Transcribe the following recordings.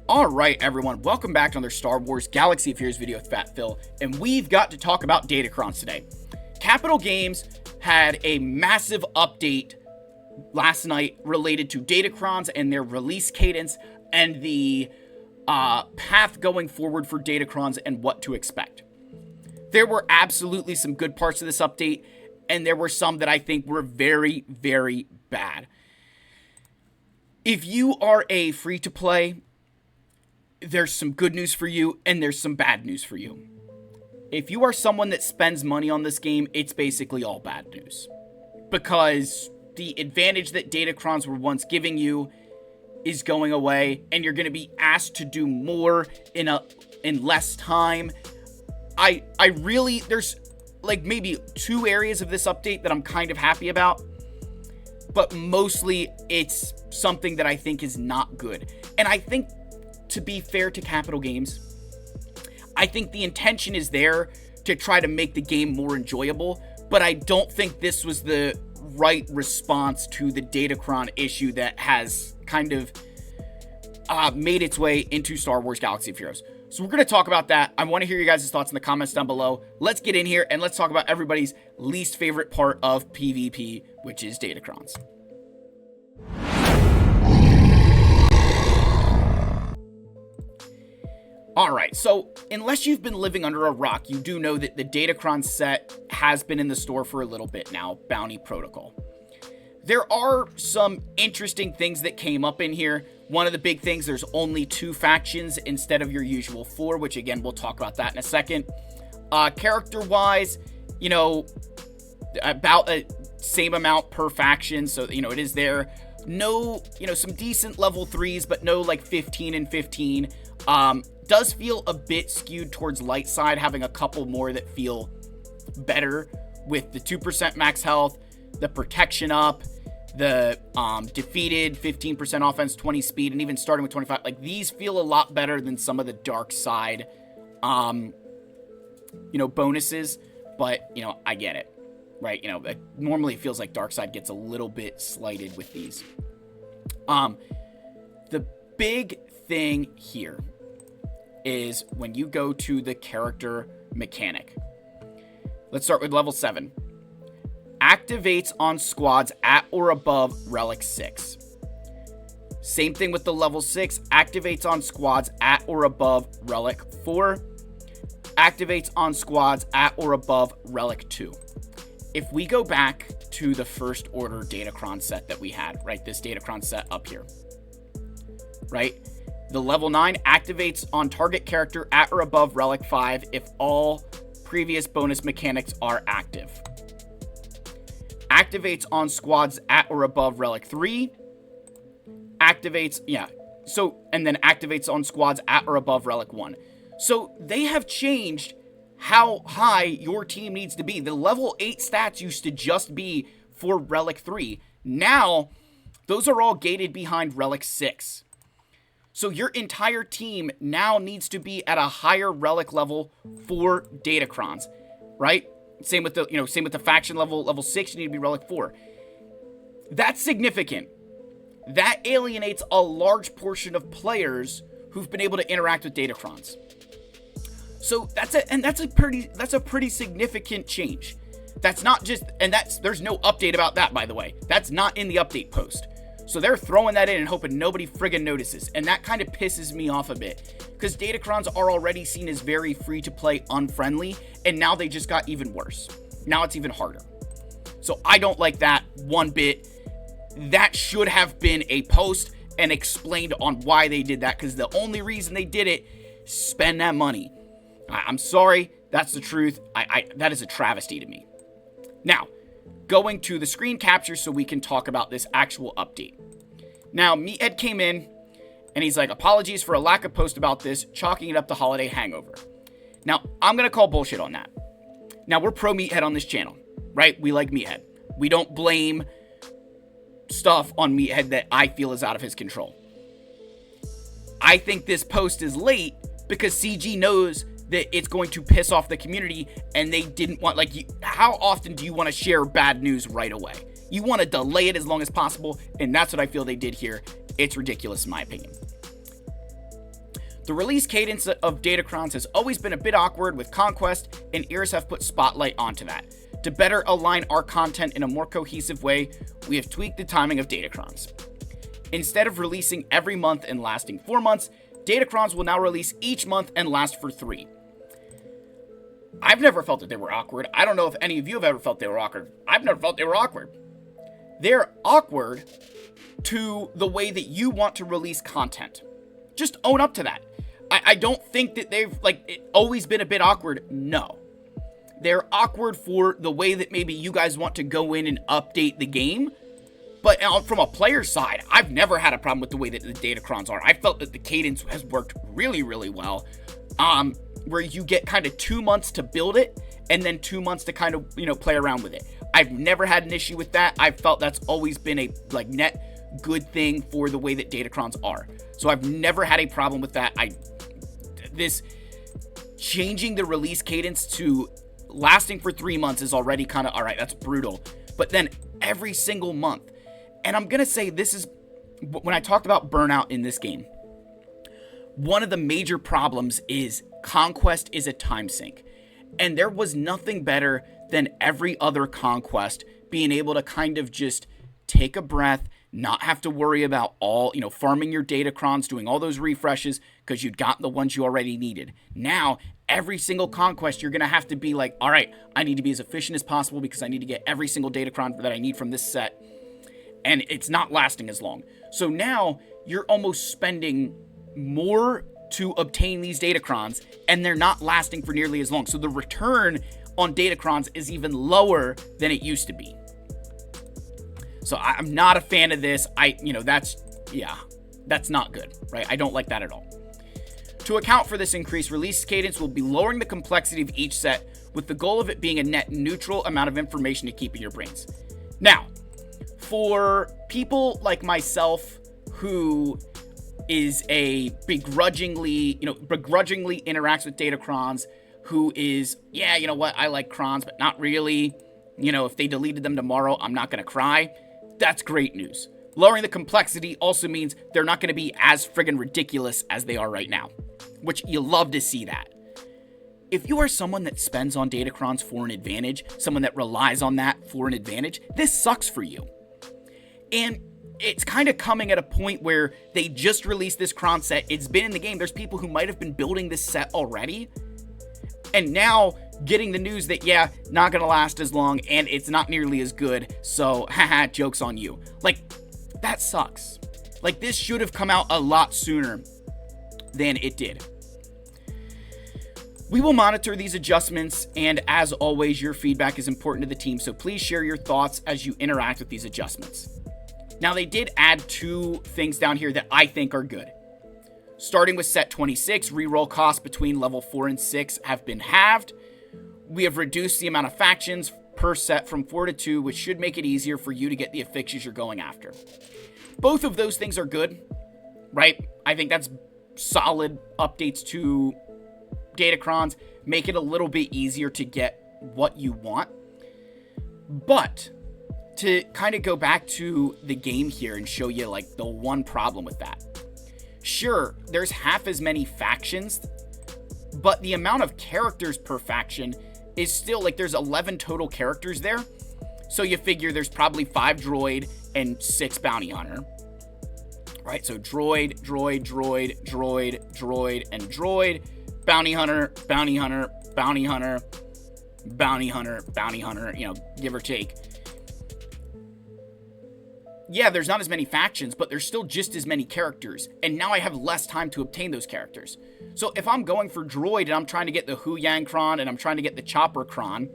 Alright everyone, welcome back to another Star Wars Galaxy of Heroes video with Fat Phil, and we've got to talk about Datacrons today. Capital Games had a massive update last night related to Datacrons and their release cadence and the path going forward for Datacrons and what to expect. There were absolutely some good parts of this update, and there were some that I think were very, very bad. If you are a free-to-play, there's some good news for you, and there's some bad news for you. If you are someone that spends money on this game, it's basically all bad news. Because the advantage that Datacrons were once giving you is going away, and you're going to be asked to do more in less time. I really, there's like maybe two areas of this update that I'm kind of happy about, but mostly it's something that I think is not good. And I think, to be fair to Capital Games, I think the intention is there to try to make the game more enjoyable, but I don't think this was the right response to the Datacron issue that has kind of made its way into Star Wars Galaxy of Heroes. So we're going to talk about that. I want to hear you guys' thoughts in the comments down below. Let's get in here and let's talk about everybody's least favorite part of PvP, which is Datacrons. Alright, so unless you've been living under a rock, you do know that the Datacron set has been in the store for a little bit now, Bounty Protocol. There are some interesting things that came up in here. One of the big things, there's only 2 factions instead of your usual 4, which again, we'll talk about that in a second. Character-wise, you know, about the same amount per faction, so, you know, it is there. No, you know, some decent level 3s, but no, like, 15 and 15. Does feel a bit skewed towards light side, having a couple more that feel better with the 2% max health, the protection up, the defeated 15% offense, 20 speed, and even starting with 25. Like, these feel a lot better than some of the dark side, you know, bonuses, but, you know, I get it, right? You know, it normally feels like dark side gets a little bit slighted with these. The big thing here is when you go to the character mechanic. Let's start with level 7. Activates on squads at or above relic 6. Same thing with the level 6. Activates on squads at or above relic 4. Activates on squads at or above relic 2. If we go back to the first order Datacron set that we had, right? This Datacron set up here, right? The level 9 activates on target character at or above relic 5 if all previous bonus mechanics are active. Activates on squads at or above relic 3. Activates, and then activates on squads at or above relic 1. So they have changed how high your team needs to be. The level 8 stats used to just be for relic 3. Now, those are all gated behind relic 6. So your entire team now needs to be at a higher relic level for Datacrons, right? Same with the faction level 6, you need to be relic 4. That's significant. That alienates a large portion of players who've been able to interact with Datacrons. So that's a pretty significant change. That's not just, there's no update about that, by the way. That's not in the update post. So they're throwing that in and hoping nobody friggin' notices. And that kind of pisses me off a bit. Because Datacrons are already seen as very free-to-play unfriendly. And now they just got even worse. Now it's even harder. So I don't like that one bit. That should have been a post and explained on why they did that. Because the only reason they did it, spend that money. I'm sorry. That's the truth. That is a travesty to me. Now, going to the screen capture so we can talk about this actual update. Now, Meathead came in, and he's like, apologies for a lack of post about this, chalking it up to holiday hangover. Now, I'm going to call bullshit on that. Now, we're pro Meathead on this channel, right? We like Meathead. We don't blame stuff on Meathead that I feel is out of his control. I think this post is late because CG knows that it's going to piss off the community, and they didn't want, how often do you want to share bad news right away? You want to delay it as long as possible, and that's what I feel they did here. It's ridiculous in my opinion. The release cadence of Datacrons has always been a bit awkward with Conquest, and ears have put spotlight onto that. To better align our content in a more cohesive way, we have tweaked the timing of Datacrons. Instead of releasing every month and lasting 4 months, Datacrons will now release each month and last for 3. I've never felt that they were awkward. I don't know if any of you have ever felt they were awkward. I've never felt they were awkward. They're awkward to the way that you want to release content. Just own up to that. I don't think that they've always been a bit awkward. No. They're awkward for the way that maybe you guys want to go in and update the game. But from a player side, I've never had a problem with the way that the Datacrons are. I felt that the cadence has worked really, really well. Where you get kind of 2 months to build it and then 2 months to kind of, play around with it. I've never had an issue with that. I've felt that's always been a net good thing for the way that Datacrons are. So I've never had a problem with that. This changing the release cadence to lasting for 3 months is already kind of, all right, that's brutal. But then every single month, and I'm going to say this is, when I talked about burnout in this game, one of the major problems is Conquest is a time sink. And there was nothing better than every other Conquest being able to kind of just take a breath, not have to worry about farming your Datacrons, doing all those refreshes because you'd got the ones you already needed. Now, every single Conquest, you're going to have to be like, all right, I need to be as efficient as possible because I need to get every single Datacron that I need from this set. And it's not lasting as long. So now you're almost spending more to obtain these Datacrons, and they're not lasting for nearly as long. So the return on Datacrons is even lower than it used to be. So I'm not a fan of this. That's not good, right? I don't like that at all. To account for this increased release cadence, we'll be lowering the complexity of each set with the goal of it being a net neutral amount of information to keep in your brains. Now, for people like myself who is a begrudgingly interacts with Datacrons, who is, I like crons, but not really. If they deleted them tomorrow, I'm not going to cry. That's great news. Lowering the complexity also means they're not going to be as friggin' ridiculous as they are right now, which you love to see that. If you are someone that spends on Datacrons for an advantage, someone that relies on that for an advantage, this sucks for you. And it's kind of coming at a point where they just released this cron set. It's been in the game. There's people who might have been building this set already. And now getting the news that, not going to last as long and it's not nearly as good. So, haha, joke's on you. That sucks. This should have come out a lot sooner than it did. We will monitor these adjustments, and as always, your feedback is important to the team, so please share your thoughts as you interact with these adjustments. Now, they did add 2 things down here that I think are good. Starting with set 26, reroll costs between level 4 and 6 have been halved. We have reduced the amount of factions per set from 4 to 2, which should make it easier for you to get the affixes you're going after. Both of those things are good, right? I think that's solid updates to Datacrons, make it a little bit easier to get what you want. But to kind of go back to the game here and show you the one problem with that. Sure, there's half as many factions, but the amount of characters per faction is still there's 11 total characters there. So you figure there's probably 5 droid and 6 bounty hunter. Right? So droid, droid, droid, droid, droid, and droid. Bounty hunter, bounty hunter, bounty hunter, bounty hunter, bounty hunter, give or take. Yeah, there's not as many factions, but there's still just as many characters. And now I have less time to obtain those characters. So if I'm going for droid and I'm trying to get the Hu Yang Cron and I'm trying to get the Chopper Cron,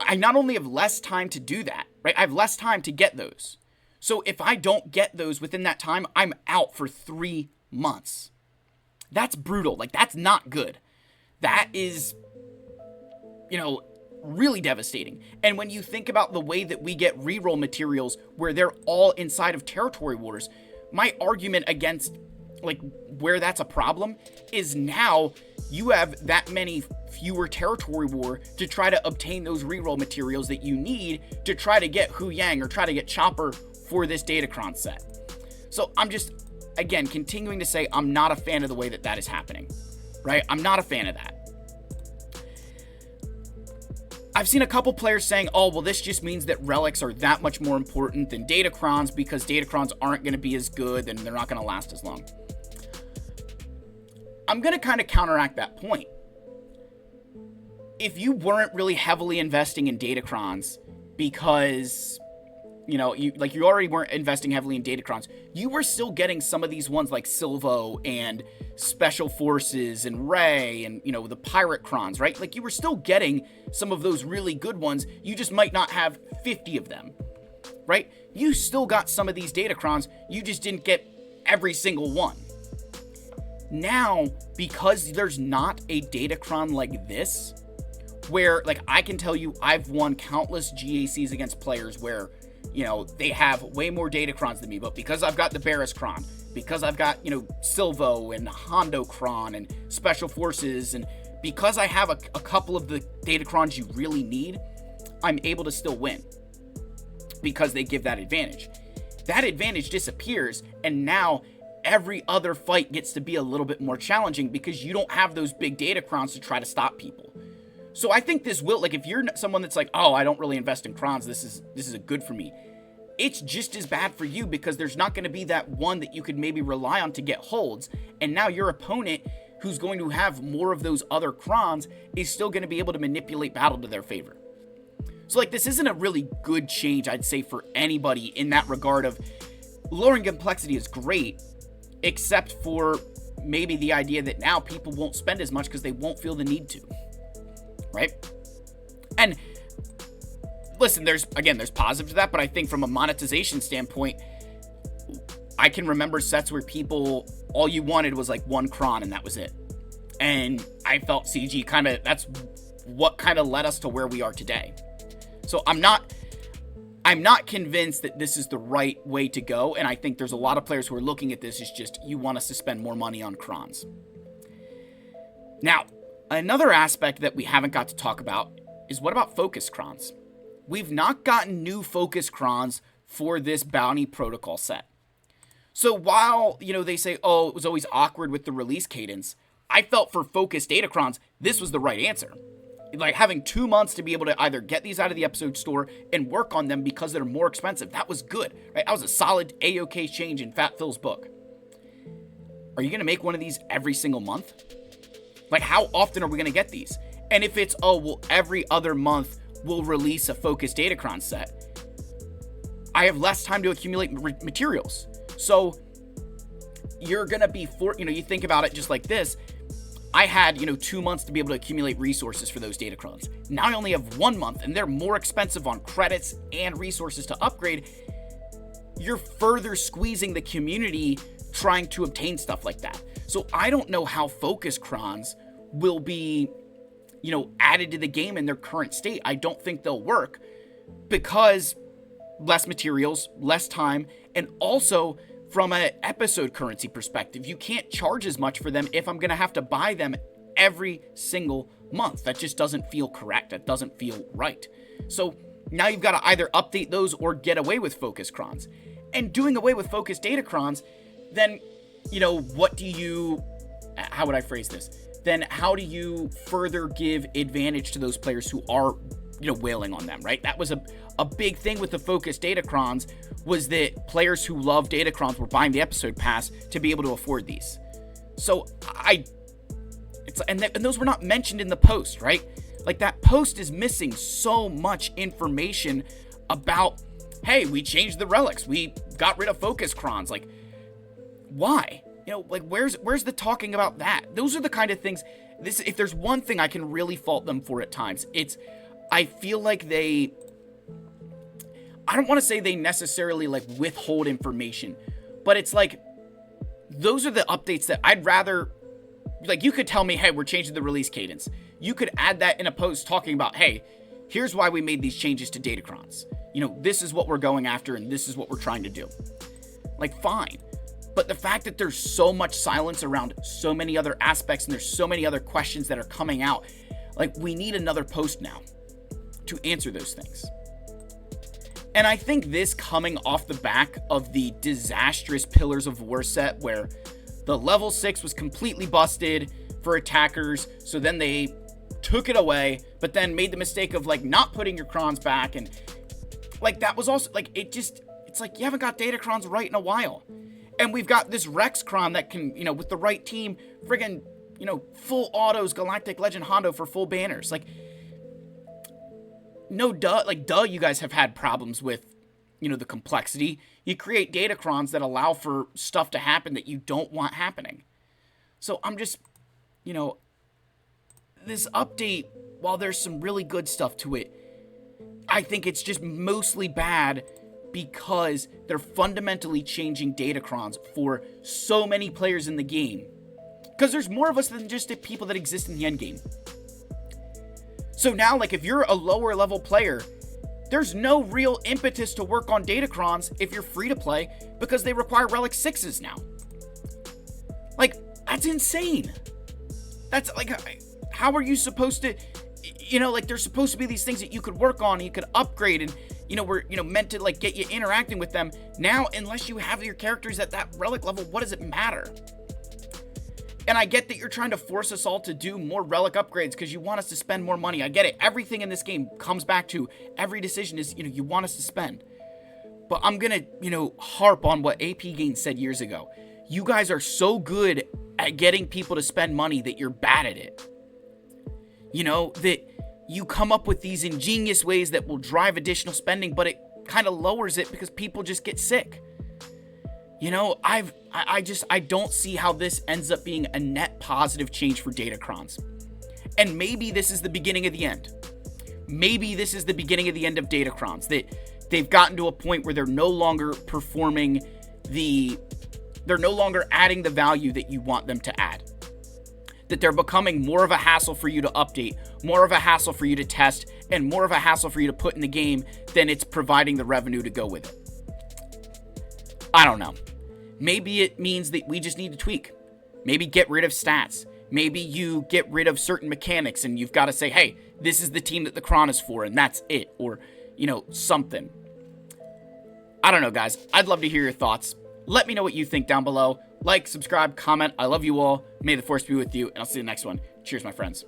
I not only have less time to do that, right? I have less time to get those. So if I don't get those within that time, I'm out for 3 months. That's brutal. That's not good. That is, really devastating. And when you think about the way that we get reroll materials where they're all inside of Territory Wars, my argument against where that's a problem is now you have that many fewer Territory War to try to obtain those reroll materials that you need to try to get Hu Yang or try to get Chopper for this Datacron set. So again, continuing to say I'm not a fan of the way that that is happening, right? I'm not a fan of that. I've seen a couple players saying, oh, well, this just means that relics are that much more important than datacrons because datacrons aren't going to be as good and they're not going to last as long. I'm going to kind of counteract that point. If you weren't really heavily investing in datacrons because, you know, you already weren't investing heavily in datacrons, you were still getting some of these ones like Silvo and Special Forces and Ray and, you know, the Pirate Crons, right? Like, you were still getting some of those really good ones. You just might not have 50 of them, right? You still got some of these datacrons. You just didn't get every single one. Now, because there's not a datacron like this, where, like, I can tell you I've won countless GACs against players where, you know, they have way more datacrons than me, but because I've got the Barris Cron, because I've got, you know, Silvo and Hondo Cron and Special Forces, and because I have a couple of the datacrons you really need, I'm able to still win because they give that advantage. That advantage disappears, and now every other fight gets to be a little bit more challenging because you don't have those big datacrons to try to stop people. So I think this will, like, if you're someone that's like, oh, I don't really invest in crons, this is a good for me. It's just as bad for you because there's not going to be that one that you could maybe rely on to get holds. And now your opponent, who's going to have more of those other crons, is still going to be able to manipulate battle to their favor. So, like, this isn't a really good change, I'd say, for anybody in that regard of lowering complexity is great, except for maybe the idea that now people won't spend as much because they won't feel the need to. Right? And listen, there's positive to that, but I think from a monetization standpoint, I can remember sets where people, all you wanted was like one cron and that was it. And I felt CG that's what kind of led us to where we are today. So I'm not convinced that this is the right way to go. And I think there's a lot of players who are looking at this as just, you want us to spend more money on crons. Now, another aspect that we haven't got to talk about is what about focus crons? We've not gotten new focus crons for this bounty protocol set. So while, you know, they say, oh, it was always awkward with the release cadence, I felt for focus datacrons, this was the right answer. Like, having 2 months to be able to either get these out of the episode store and work on them because they're more expensive, that was good, right? That was a solid A-OK change in Fat Phil's book. Are you going to make one of these every single month? Like, how often are we going to get these? And if it's, oh, well, every other month we'll release a focus datacron set, I have less time to accumulate materials. So you're going to be, you think about it just like this. I had, 2 months to be able to accumulate resources for those datacrons. Now I only have 1 month, and they're more expensive on credits and resources to upgrade. You're further squeezing the community trying to obtain stuff like that. So I don't know how focus crons will be, added to the game in their current state. I don't think they'll work because less materials, less time, and also from an episode currency perspective, you can't charge as much for them if I'm going to have to buy them every single month. That just doesn't feel correct. That doesn't feel right. So now you've got to either update those or get away with focus crons. And doing away with focus datacrons, then, how would I phrase this? Then how do you further give advantage to those players who are, wailing on them, right? That was a big thing with the focus datacrons, was that players who love datacrons were buying the episode pass to be able to afford these. So and those were not mentioned in the post, right? Like, that post is missing so much information about, hey, we changed the relics, we got rid of focus crons. Like, why? Where's the talking about that? Those are the kind of things, if there's one thing I can really fault them for at times, it's, I feel like I don't want to say they necessarily withhold information, but it's like, those are the updates that I'd rather, you could tell me, hey, we're changing the release cadence. You could add that in a post talking about, hey, here's why we made these changes to datacrons. This is what we're going after and this is what we're trying to do. Fine. But the fact that there's so much silence around so many other aspects and there's so many other questions that are coming out, we need another post now to answer those things. And I think this coming off the back of the disastrous Pillars of War set where the level 6 was completely busted for attackers, so then they took it away, but then made the mistake of like not putting your crons back, and like that was also like it's like you haven't got Datacrons right in a while. And we've got this Rex Cron that can, with the right team, friggin', full autos Galactic Legend Hondo for full banners. Like, no duh, you guys have had problems with, the complexity. You create Datacrons that allow for stuff to happen that you don't want happening. So I'm just, this update, while there's some really good stuff to it, I think it's just mostly bad because they're fundamentally changing Datacrons for so many players in the game. Because there's more of us than just the people that exist in the endgame. So now, like, if you're a lower level player, there's no real impetus to work on Datacrons if you're free to play because they require Relic 6s now. Like, that's insane. That's, like, how are you supposed to... there's supposed to be these things that you could work on and you could upgrade and, we're, meant to, like, get you interacting with them. Now, unless you have your characters at that relic level, what does it matter? And I get that you're trying to force us all to do more relic upgrades because you want us to spend more money. I get it. Everything in this game comes back to every decision is, you want us to spend. But I'm going to, harp on what AP Gain said years ago. You guys are so good at getting people to spend money that you're bad at it. That you come up with these ingenious ways that will drive additional spending, but it kind of lowers it because people just get sick. I don't see how this ends up being a net positive change for Datacrons. And maybe this is the beginning of the end. Maybe this is the beginning of the end of Datacrons, that they've gotten to a point where they're no longer they're no longer adding the value that you want them to add. That they're becoming more of a hassle for you to update, more of a hassle for you to test, and more of a hassle for you to put in the game than it's providing the revenue to go with it. I don't know. Maybe it means that we just need to tweak. Maybe get rid of stats. Maybe you get rid of certain mechanics and you've got to say, hey, this is the team that the Cron is for and that's it. Or, something. I don't know, guys. I'd love to hear your thoughts. Let me know what you think down below. Like, subscribe, comment. I love you all. May the force be with you, and I'll see you in the next one. Cheers, my friends.